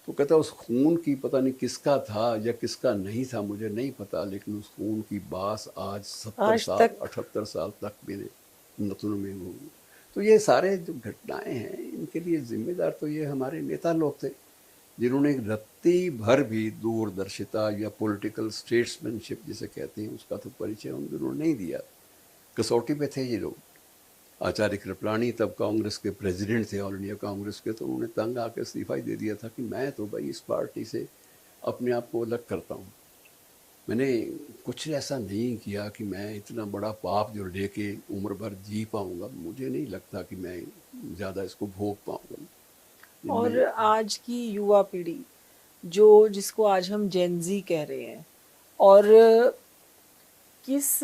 Speaker 2: तो कहता उस खून की पता नहीं किसका था या किसका नहीं था, मुझे नहीं पता, लेकिन उस खून की बास आज 70 साल 78 साल तक मेरे नतनों में हो। तो ये सारे जो घटनाएं हैं, इनके लिए जिम्मेदार तो ये हमारे नेता लोग थे, जिन्होंने रत्ती भर भी दूरदर्शिता या पॉलिटिकल स्टेट्समैनशिप जिसे कहते हैं उसका तो परिचय उन दिनों नहीं दिया। कसौटी पे थे ये लोग। आचार्य कृपलानी तब कांग्रेस के प्रेसिडेंट थे, ऑल इंडिया कांग्रेस के, तो उन्होंने तंग आकर इस्तीफा ही दे दिया था कि मैं तो भाई इस पार्टी से अपने आप को अलग करता हूँ। मैंने कुछ ऐसा नहीं किया कि मैं इतना बड़ा पाप जो लेके उम्र भर जी पाऊँगा, मुझे नहीं लगता कि मैं ज़्यादा इसको भोग पाऊँगा।
Speaker 1: और आज की युवा पीढ़ी जिसको आज हम जेनजी कह रहे हैं, और किस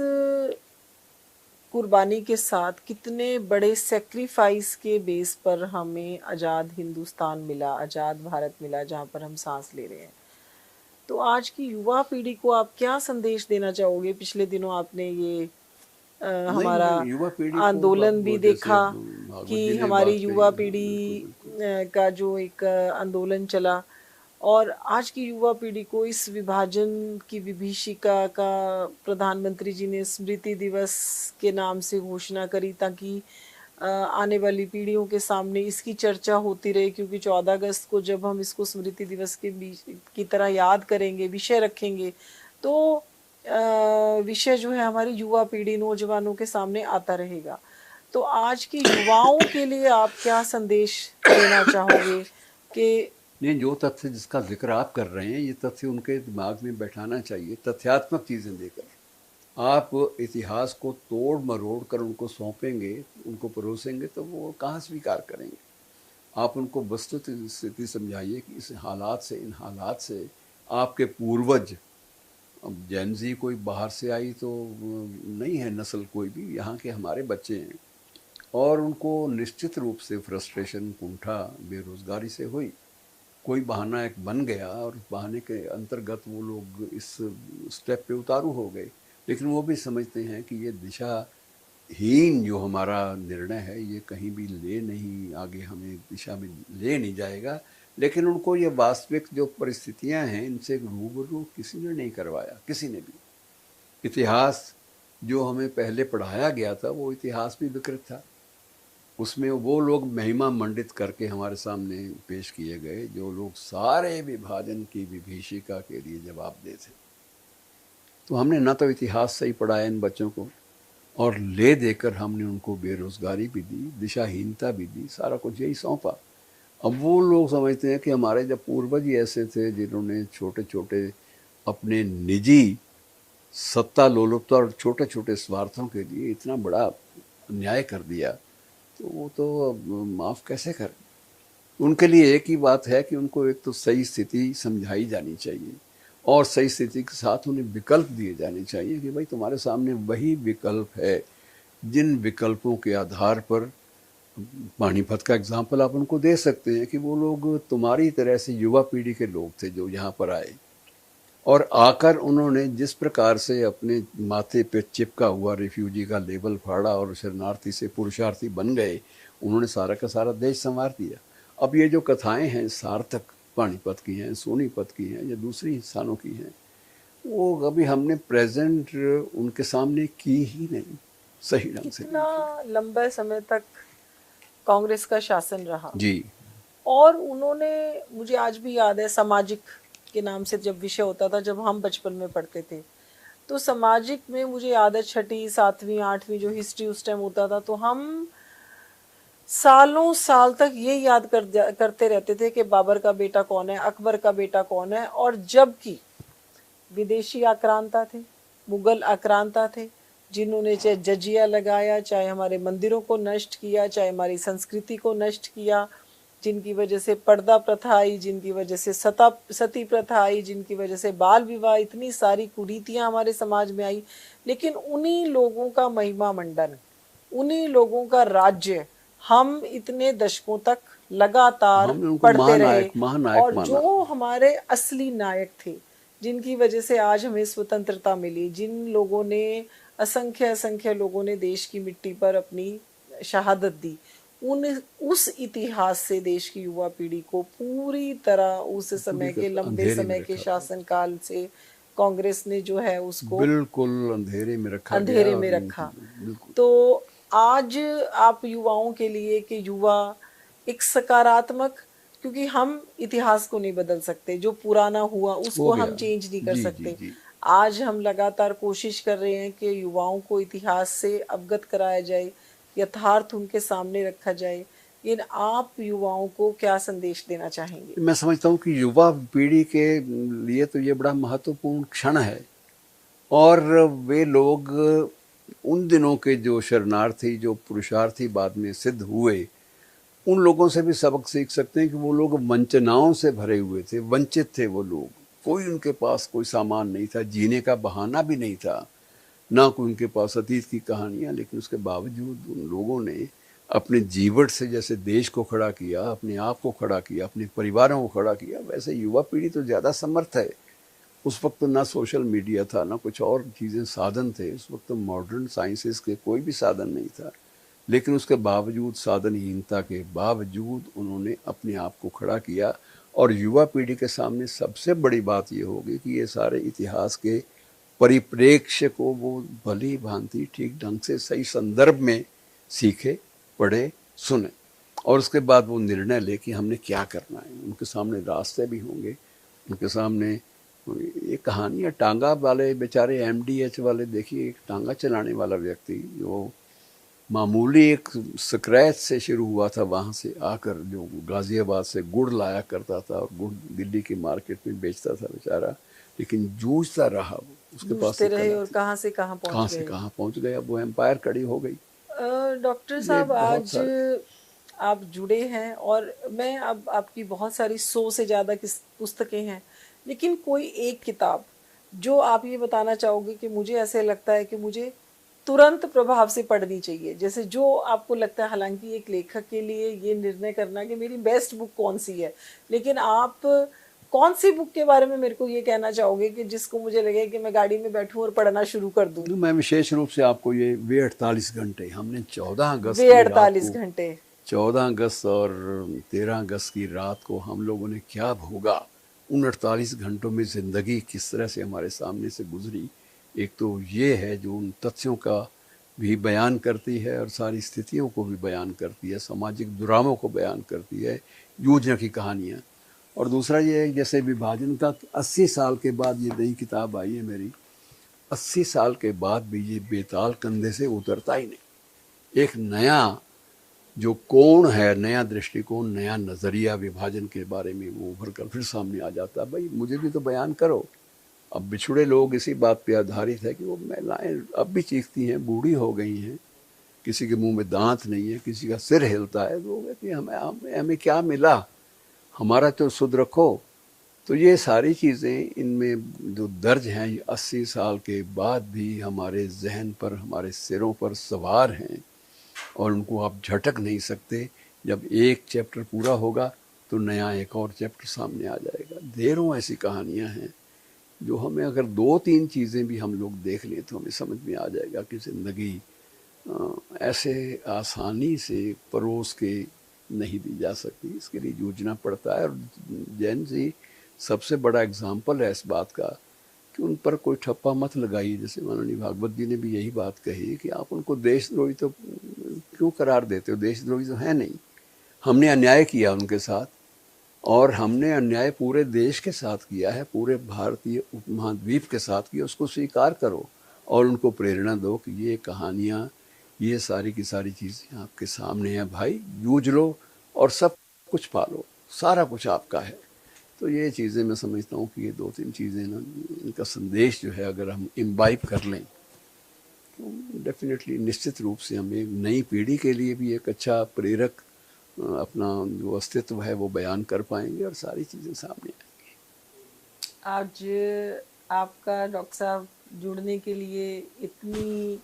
Speaker 1: कुर्बानी के साथ, कितने बड़े सेक्रीफाइस के बेस पर हमें आज़ाद हिंदुस्तान मिला, आज़ाद भारत मिला, जहाँ पर हम सांस ले रहे हैं। तो आज की युवा पीढ़ी को आप क्या संदेश देना चाहोगे? पिछले दिनों आपने ये हमारा आंदोलन भी देखा कि हमारी युवा पीढ़ी का जो एक आंदोलन चला, और आज की युवा पीढ़ी को इस विभाजन की विभीषिका का प्रधानमंत्री जी ने स्मृति दिवस के नाम से घोषणा करी, ताकि आने वाली पीढ़ियों के सामने इसकी चर्चा होती रहे। क्योंकि 14 अगस्त को जब हम इसको स्मृति दिवस के बीच की तरह याद करेंगे, विषय रखेंगे, तो विषय जो है हमारी युवा पीढ़ी, नौजवानों के सामने आता रहेगा। तो आज की युवाओं के लिए आप क्या संदेश देना चाहोगे? कि
Speaker 2: नहीं, जो तथ्य जिसका जिक्र आप कर रहे हैं, ये तथ्य उनके दिमाग में बैठाना चाहिए, तथ्यात्मक चीज़ें देकर। आप इतिहास को तोड़ मरोड़ कर उनको सौंपेंगे, उनको परोसेंगे, तो वो कहाँ स्वीकार करेंगे। आप उनको वस्तुत स्थिति समझाइए कि इस हालात से, इन हालात से आपके पूर्वज, अब जैन जी कोई बाहर से आई तो नहीं है नस्ल, कोई भी यहाँ के हमारे बच्चे हैं, और उनको निश्चित रूप से फ्रस्ट्रेशन, कुंठा, बेरोज़गारी से हुई। कोई बहाना एक बन गया और उस बहाने के अंतर्गत वो लोग इस स्टेप पे उतारू हो गए, लेकिन वो भी समझते हैं कि ये दिशाहीन जो हमारा निर्णय है ये कहीं भी ले नहीं, आगे हमें दिशा में ले नहीं जाएगा। लेकिन उनको ये वास्तविक जो परिस्थितियां हैं इनसे रूबरू किसी ने नहीं करवाया, किसी ने भी। इतिहास जो हमें पहले पढ़ाया गया था वो इतिहास भी विकृत था, उसमें वो लोग महिमा मंडित करके हमारे सामने पेश किए गए जो लोग सारे विभाजन की विभीषिका के लिए जवाबदेह थे। तो हमने ना तो इतिहास सही पढ़ाया इन बच्चों को, और ले देकर हमने उनको बेरोजगारी भी दी, दिशाहीनता भी दी, सारा कुछ यही सौंपा। अब वो लोग समझते हैं कि हमारे जब पूर्वज ही ऐसे थे जिन्होंने छोटे छोटे अपने निजी सत्ता लोलुपता और छोटे छोटे स्वार्थों के लिए इतना बड़ा अन्याय कर दिया, तो वो तो माफ़ कैसे करें। उनके लिए एक ही बात है कि उनको एक तो सही स्थिति समझाई जानी चाहिए, और सही स्थिति के साथ उन्हें विकल्प दिए जाने चाहिए कि भाई तुम्हारे सामने वही विकल्प है जिन विकल्पों के आधार पर, पानीपत का एग्जाम्पल आप उनको दे सकते हैं कि वो लोग तुम्हारी तरह से युवा पीढ़ी के लोग थे जो यहाँ पर आए, और आकर उन्होंने जिस प्रकार से अपने माथे पे चिपका हुआ रिफ्यूजी का लेबल फाड़ा और शरणार्थी से पुरुषार्थी बन गए, उन्होंने सारा का सारा देश संवार दिया। अब ये जो कथाएं हैं सार्थक पानीपत की हैं, सोनीपत की हैं या दूसरी स्थानों की हैं, वो कभी हमने प्रेजेंट उनके सामने की ही नहीं सही ढंग से।
Speaker 1: इतना लंबे समय तक कांग्रेस का शासन रहा
Speaker 2: जी,
Speaker 1: और उन्होंने, मुझे आज भी याद है, सामाजिक के नाम से जब विषय होता था, जब हम बचपन में पढ़ते थे, तो सामाजिक में मुझे याद है 6ठी 7वीं 8वीं जो हिस्ट्री उस टाइम होता था, तो हम सालों साल तक ये याद करते रहते थे कि बाबर का बेटा कौन है, अकबर का बेटा कौन है। और जबकि विदेशी आक्रांता थे, मुगल आक्रांता थे, जिन्होंने चाहे जजिया लगाया, चाहे हमारे मंदिरों को नष्ट किया, चाहे हमारी संस्कृति को नष्ट किया, जिनकी वजह से पर्दा प्रथा आई, जिनकी वजह से सती प्रथा आई, जिनकी वजह से बाल विवाह, इतनी सारी कुरीतियां हमारे समाज में आई। लेकिन उन्हीं लोगों का महिमा मंडन, उन्हीं लोगों का राज्य हम इतने दशकों तक लगातार पढ़ते रहे, और जो हमारे असली नायक थे, जिनकी वजह से आज हमें स्वतंत्रता मिली, जिन लोगों ने, असंख्य असंख्य लोगों ने देश की मिट्टी पर अपनी शहादत दी, उस इतिहास से देश की युवा पीढ़ी को पूरी तरह उस समय के लंबे समय के शासनकाल से कांग्रेस ने जो है उसको
Speaker 2: बिल्कुल अंधेरे में रखा।
Speaker 1: तो आज आप युवाओं के लिए कि युवा एक सकारात्मक, क्योंकि हम इतिहास को नहीं बदल सकते, जो पुराना हुआ उसको हम चेंज नहीं कर सकते। आज हम लगातार कोशिश कर रहे हैं कि युवाओं को इतिहास से अवगत कराया जाए, यथार्थ उनके सामने रखा जाए। इन आप युवाओं को क्या संदेश देना चाहेंगे?
Speaker 2: मैं समझता हूँ कि युवा पीढ़ी के लिए तो ये बड़ा महत्वपूर्ण क्षण है, और वे लोग उन दिनों के जो शरणार्थी, जो पुरुषार्थी बाद में सिद्ध हुए, उन लोगों से भी सबक सीख सकते हैं कि वो लोग वंचनाओं से भरे हुए थे, वंचित थे वो लोग। कोई उनके पास कोई सामान नहीं था, जीने का बहाना भी नहीं था, ना कोई उनके पास अतीत की कहानियाँ, लेकिन उसके बावजूद उन लोगों ने अपने जीवन से जैसे देश को खड़ा किया, अपने आप को खड़ा किया, अपने परिवारों को खड़ा किया, वैसे युवा पीढ़ी तो ज़्यादा समर्थ है। उस वक्त ना सोशल मीडिया था, ना कुछ और चीज़ें साधन थे, उस वक्त मॉडर्न साइंसेस के कोई भी साधन नहीं था, लेकिन उसके बावजूद, साधनहीनता के बावजूद उन्होंने अपने आप को खड़ा किया। और युवा पीढ़ी के सामने सबसे बड़ी बात ये होगी कि ये सारे इतिहास के परिप्रेक्ष्य को वो भली भांति ठीक ढंग से सही संदर्भ में सीखे, पढ़े, सुने, और उसके बाद वो निर्णय ले कि हमने क्या करना है। उनके सामने रास्ते भी होंगे, उनके सामने ये कहानियाँ, टांगा वाले बेचारे MDH वाले, देखिए एक टांगा चलाने वाला व्यक्ति जो मामूली एक स्क्रैच से शुरू हुआ था, वहाँ से आकर जो गाज़ियाबाद से गुड़ लाया करता था और गुड़ दिल्ली की मार्केट में बेचता था बेचारा, लेकिन जूझता रहा वो, उसके पास
Speaker 1: जूझते
Speaker 2: एक
Speaker 1: रहे
Speaker 2: कला
Speaker 1: और
Speaker 2: थी,
Speaker 1: कहाँ से कहाँ
Speaker 2: कहाँ
Speaker 1: पहुंच
Speaker 2: से
Speaker 1: गए।
Speaker 2: कहाँ पहुंच गए, अब वो एम्पायर खड़ी हो गई।
Speaker 1: डॉक्टर
Speaker 2: ये
Speaker 1: साहब,
Speaker 2: बहुत
Speaker 1: आज
Speaker 2: सारे।
Speaker 1: आप जुड़े हैं और मैं अब आपकी बहुत सारी 100 से ज़्यादा किस पुस्तकें हैं, लेकिन कोई एक किताब जो आप ये बताना चाहोगे कि मुझे ऐसे लगता है कि मुझे तुरंत प्रभाव से पढ़नी चाहिए, जैसे जो आपको लगता है, हालांकि एक लेखक के लिए ये निर्णय करना कि मेरी बेस्ट बुक कौन सी है, लेकिन आप कौन सी बुक के बारे में मेरे को ये कहना चाहोगे कि जिसको मुझे लगे कि मैं गाड़ी में बैठूं और पढ़ना शुरू कर दूं।
Speaker 2: तो मैं विशेष रूप से आपको ये वे 48 घंटे, हमने 14 अगस्त
Speaker 1: वे
Speaker 2: की रात
Speaker 1: 48
Speaker 2: को,
Speaker 1: घंटे
Speaker 2: 14 अगस्त और 13 अगस्त की रात को हम लोगों ने क्या भोगा, उन 48 घंटों में ज़िंदगी किस तरह से हमारे सामने से गुजरी, एक तो ये है जो उन तथ्यों का भी बयान करती है और सारी स्थितियों को भी बयान करती है, सामाजिक ड्रामों को बयान करती है, योजना की कहानियाँ। और दूसरा ये है जैसे विभाजन का 80 साल के बाद ये नई किताब आई है मेरी, 80 साल के बाद भी ये बेताल कंधे से उतरता ही नहीं। एक नया जो कोण है, नया दृष्टिकोण, नया नज़रिया विभाजन के बारे में वो उभर कर फिर सामने आ जाता है। भाई मुझे भी तो बयान करो। अब बिछुड़े लोग इसी बात पे आधारित है कि वो महिलाएं अब भी चीखती हैं, बूढ़ी हो गई हैं, किसी के मुंह में दांत नहीं है, किसी का सिर हिलता है, तो वो कहती है हमें क्या मिला, हमारा तो सुध रखो। तो ये सारी चीज़ें इनमें जो दर्ज हैं, ये 80 साल के बाद भी हमारे जहन पर, हमारे सिरों पर सवार हैं और उनको आप झटक नहीं सकते। जब एक चैप्टर पूरा होगा तो नया एक और चैप्टर सामने आ जाएगा। ढेरों ऐसी कहानियाँ हैं जो हमें अगर 2-3 चीज़ें भी हम लोग देख लें तो हमें समझ में आ जाएगा कि ज़िंदगी ऐसे आसानी से परोस के नहीं दी जा सकती, इसके लिए जूझना पड़ता है। और जैन जी सबसे बड़ा एग्जाम्पल है इस बात का कि उन पर कोई ठप्पा मत लगाइए। जैसे माननीय भागवत जी ने भी यही बात कही कि आप उनको देशद्रोही तो क्यों करार देते हो, देशद्रोही तो है नहीं। हमने अन्याय किया उनके साथ और हमने अन्याय पूरे देश के साथ किया है, पूरे भारतीय उपमहाद्वीप के साथ किया, उसको स्वीकार करो और उनको प्रेरणा दो कि ये कहानियाँ, ये सारी की सारी चीज़ें आपके सामने हैं भाई, जूझ लो और सब कुछ पालो, सारा कुछ आपका है। तो ये चीज़ें मैं समझता हूँ कि ये 2-3 चीज़ें ना, इनका संदेश जो है अगर हम इम्बाइब कर लें तो डेफिनेटली निश्चित रूप से हम एक नई पीढ़ी के लिए भी एक अच्छा प्रेरक अपना जो अस्तित्व है वो बयान कर पाएंगे और सारी चीज़ें सामने आएंगी।
Speaker 1: आज आपका डॉक्टर साहब जुड़ने के लिए इतनी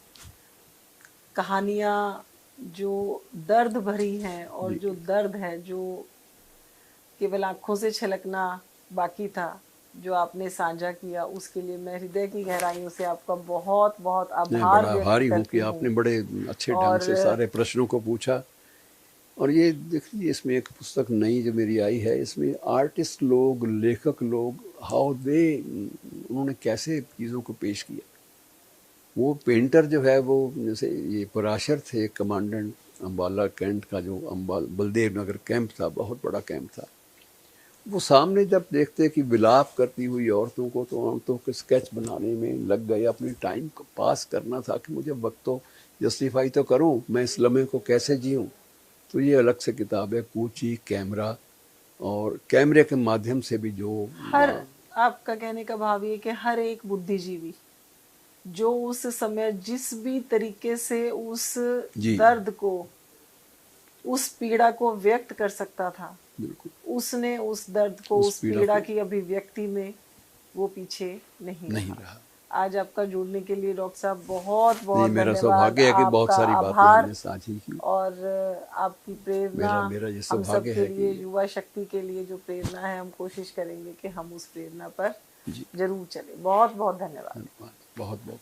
Speaker 1: कहानियाँ जो दर्द भरी हैं और जो दर्द है जो केवल आँखों से छलकना बाकी था, जो आपने साझा किया, उसके लिए मैं हृदय की गहराइयों से आपका बहुत बहुत
Speaker 2: मैं
Speaker 1: आभार
Speaker 2: बड़ा
Speaker 1: व्यक्त
Speaker 2: आभारी हूँ
Speaker 1: करती
Speaker 2: कि
Speaker 1: हूँ।
Speaker 2: आपने बड़े अच्छे ढंग से
Speaker 1: और
Speaker 2: सारे प्रश्नों को पूछा। और ये देखिए इसमें एक पुस्तक नई जो मेरी आई है, इसमें आर्टिस्ट लोग, लेखक लोग, हाउ दे, उन्होंने कैसे चीज़ों को पेश किया। वो पेंटर जो है वो, जैसे ये पराशर थे कमांडेंट अम्बाला कैंट का, जो बलदेव नगर कैंप था, बहुत बड़ा कैंप था। वो सामने जब देखते कि विलाप करती हुई औरतों को, तो औरतों के स्केच बनाने में लग गए। अपने टाइम को पास करना था कि मुझे वक्त तो जस्टिफाई तो करूं, मैं इस लम्हे को कैसे जीऊं। तो ये अलग से किताब है, कूची, कैमरा, और कैमरे के माध्यम से भी जो
Speaker 1: हर, आपका कहने का भाव ये कि हर एक बुद्धिजीवी जो उस समय जिस भी तरीके से उस
Speaker 2: जी
Speaker 1: दर्द को, उस पीड़ा को व्यक्त कर सकता था,
Speaker 2: बिल्कुल,
Speaker 1: उसने उस दर्द को, उस पीड़ा की अभिव्यक्ति में वो पीछे नहीं
Speaker 2: रहा।
Speaker 1: आज आपका जुड़ने के लिए डॉक्टर साहब बहुत
Speaker 2: नहीं,
Speaker 1: बहुत
Speaker 2: मेरा
Speaker 1: धन्यवाद,
Speaker 2: सौभाग्य है कि बहुत
Speaker 1: आपका
Speaker 2: सारी बातें
Speaker 1: आभार
Speaker 2: हमने साझी की।
Speaker 1: और आपकी प्रेरणा
Speaker 2: मेरा ये
Speaker 1: हम सब
Speaker 2: सौभाग्य
Speaker 1: के
Speaker 2: है
Speaker 1: लिए,
Speaker 2: कि
Speaker 1: युवा शक्ति के लिए जो प्रेरणा है, हम कोशिश करेंगे कि हम उस प्रेरणा पर
Speaker 2: जी
Speaker 1: जरूर चले। बहुत बहुत धन्यवाद।
Speaker 2: बहुत बहुत